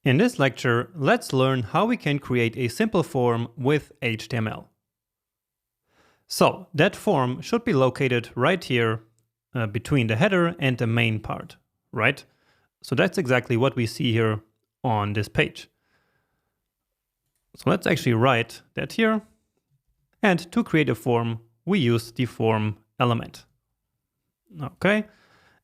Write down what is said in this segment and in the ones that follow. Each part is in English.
In this lecture, let's learn how we can create a simple form with HTML. So that form should be located right here between the header and the main part, right? So that's exactly what we see here on this page. So let's actually write that here. And to create a form, we use the form element. Okay,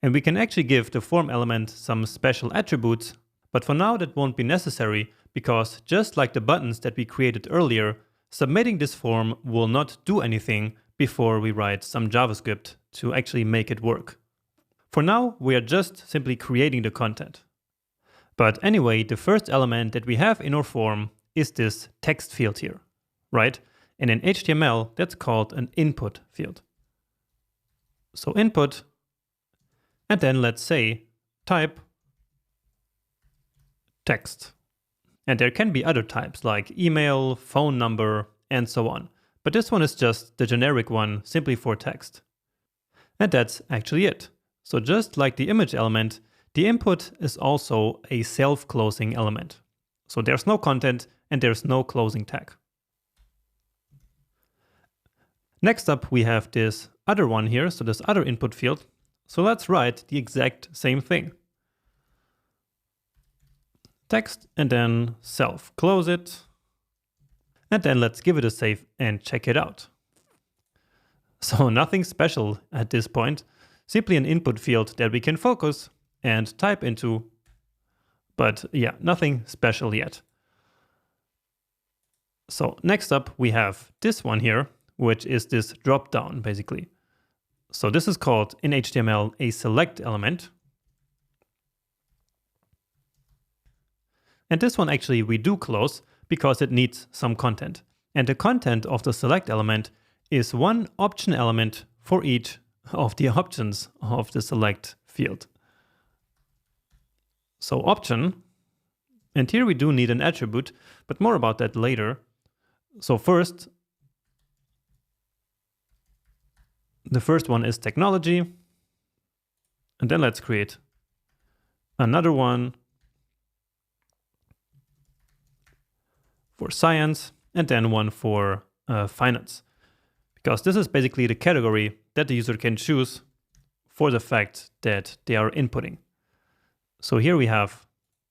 and we can actually give the form element some special attributes, but for now that won't be necessary because just like the buttons that we created earlier, submitting this form will not do anything before we write some JavaScript to actually make it work. For now, we are just simply creating the content. But anyway, the first element that we have in our form is this text field here, right? And in HTML, that's called an input field. So input, and then let's say type text. And there can be other types like email, phone number, and so on. But this one is just the generic one simply for text. And that's actually it. So just like the image element, the input is also a self-closing element. So there's no content and there's no closing tag. Next up, we have this other one here, so this other input field. So let's write the exact same thing. Text and then self, close it. And then let's give it a save and check it out. So nothing special at this point, simply an input field that we can focus and type into. But yeah, nothing special yet. So next up, we have this one here, which is this drop down basically. So this is called in HTML a select element. And this one actually we do close because it needs some content. And the content of the select element is one option element for each of the options of the select field. So option, and here we do need an attribute, but more about that later. So first, the first one is technology. And then let's create another one for science, and then one for finance. Because this is basically the category that the user can choose for the fact that they are inputting. So here we have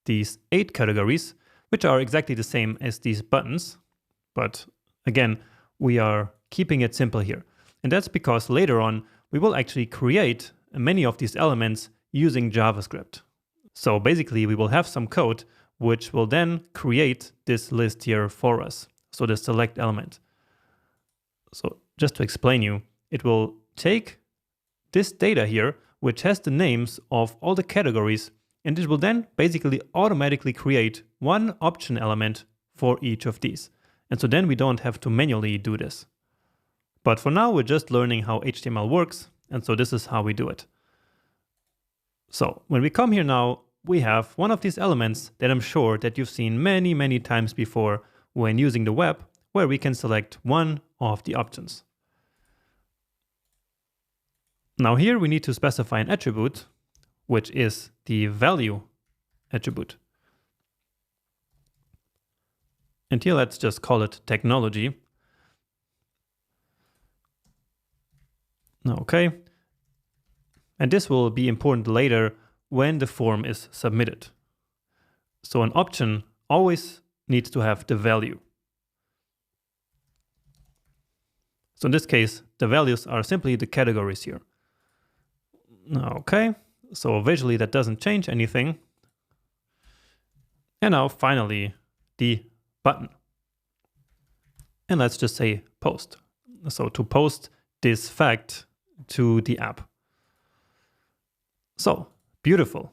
these 8 categories, which are exactly the same as these buttons. But again, we are keeping it simple here. And that's because later on, we will actually create many of these elements using JavaScript. So basically, we will have some code which will then create this list here for us. So the select element. So just to explain you, it will take this data here, which has the names of all the categories, and it will then basically automatically create one option element for each of these. And so then we don't have to manually do this. But for now, we're just learning how HTML works, and so this is how we do it. So when we come here now, we have one of these elements that I'm sure that you've seen many, many times before when using the web, where we can select one of the options. Now here we need to specify an attribute, which is the value attribute. And here let's just call it technology. Okay. And this will be important later when the form is submitted. So an option always needs to have the value. So in this case, the values are simply the categories here. Okay, so visually that doesn't change anything. And now finally, the button. And let's just say post. So to post this fact to the app. So beautiful.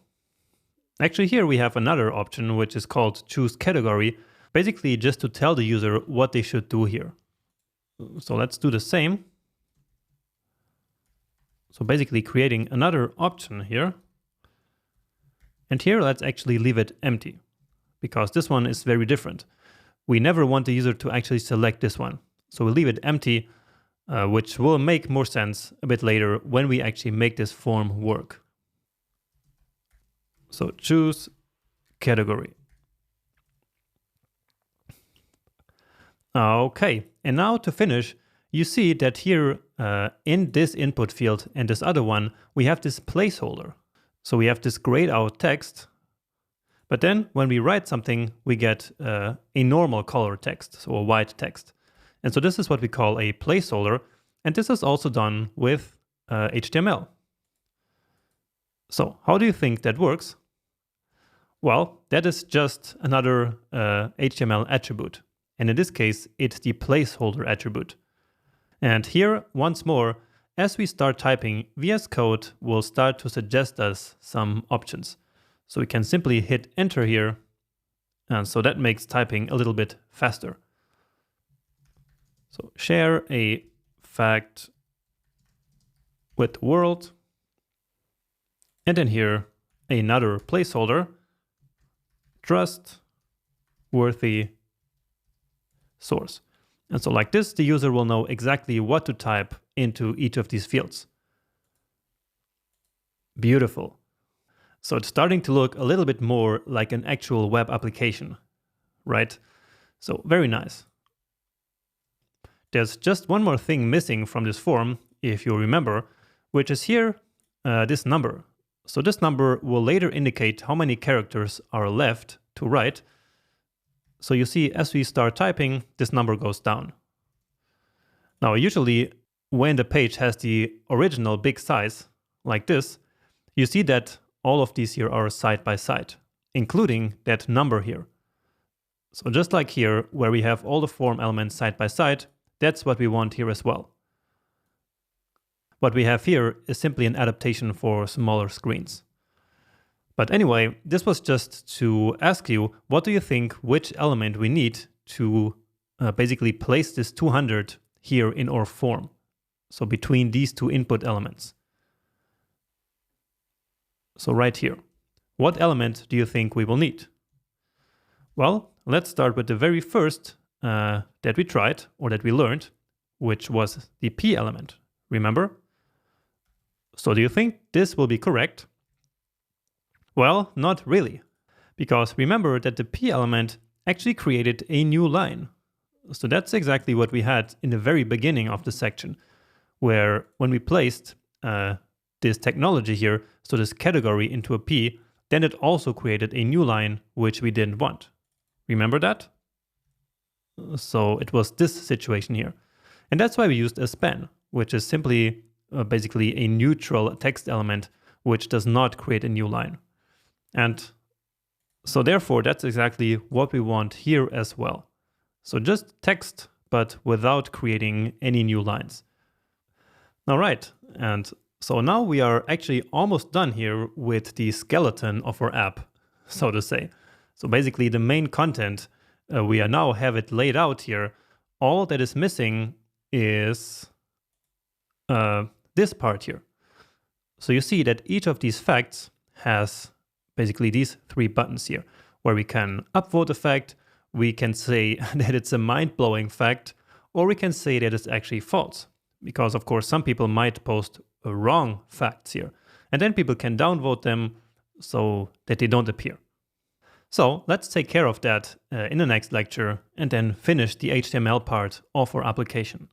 Actually, here we have another option, which is called choose category, basically just to tell the user what they should do here. So let's do the same. So basically creating another option here. And here let's actually leave it empty, because this one is very different. We never want the user to actually select this one. So we'll leave it empty, which will make more sense a bit later when we actually make this form work. So choose category. Okay, and now to finish, you see that here in this input field and this other one, we have this placeholder. So we have this grayed out text, but then when we write something, we get a normal color text, so a white text. And so this is what we call a placeholder, and this is also done with HTML. So how do you think that works? Well, that is just another HTML attribute. And in this case, it's the placeholder attribute. And here, once more, as we start typing, VS Code will start to suggest us some options. So we can simply hit enter here. And so that makes typing a little bit faster. So share a fact with world. And then here, another placeholder, trustworthy source. And so like this, the user will know exactly what to type into each of these fields. Beautiful. So it's starting to look a little bit more like an actual web application, right? So very nice. There's just one more thing missing from this form, if you remember, which is here, this number. So this number will later indicate how many characters are left to write. So you see, as we start typing, this number goes down. Now, usually when the page has the original big size, like this, you see that all of these here are side by side, including that number here. So just like here, where we have all the form elements side by side, that's what we want here as well. What we have here is simply an adaptation for smaller screens. But anyway, this was just to ask you, what do you think which element we need to basically place this 200 here in our form? So between these two input elements. So right here, what element do you think we will need? Well, let's start with the very first that we tried or that we learned, which was the P element, remember? So do you think this will be correct? Well, not really, because remember that the P element actually created a new line. So that's exactly what we had in the very beginning of the section, where when we placed this technology here, so this category into a P, then it also created a new line which we didn't want. Remember that? So it was this situation here. And that's why we used a span, which is simply basically a neutral text element which does not create a new line. And so therefore, that's exactly what we want here as well. So just text, but without creating any new lines. All right, and so now we are actually almost done here with the skeleton of our app, so to say. So basically the main content, we are now have it laid out here. All that is missing is this part here. So you see that each of these facts has basically these three buttons here, where we can upvote a fact, we can say that it's a mind-blowing fact, or we can say that it's actually false. Because of course some people might post wrong facts here, and then people can downvote them so that they don't appear. So let's take care of that in the next lecture and then finish the HTML part of our application.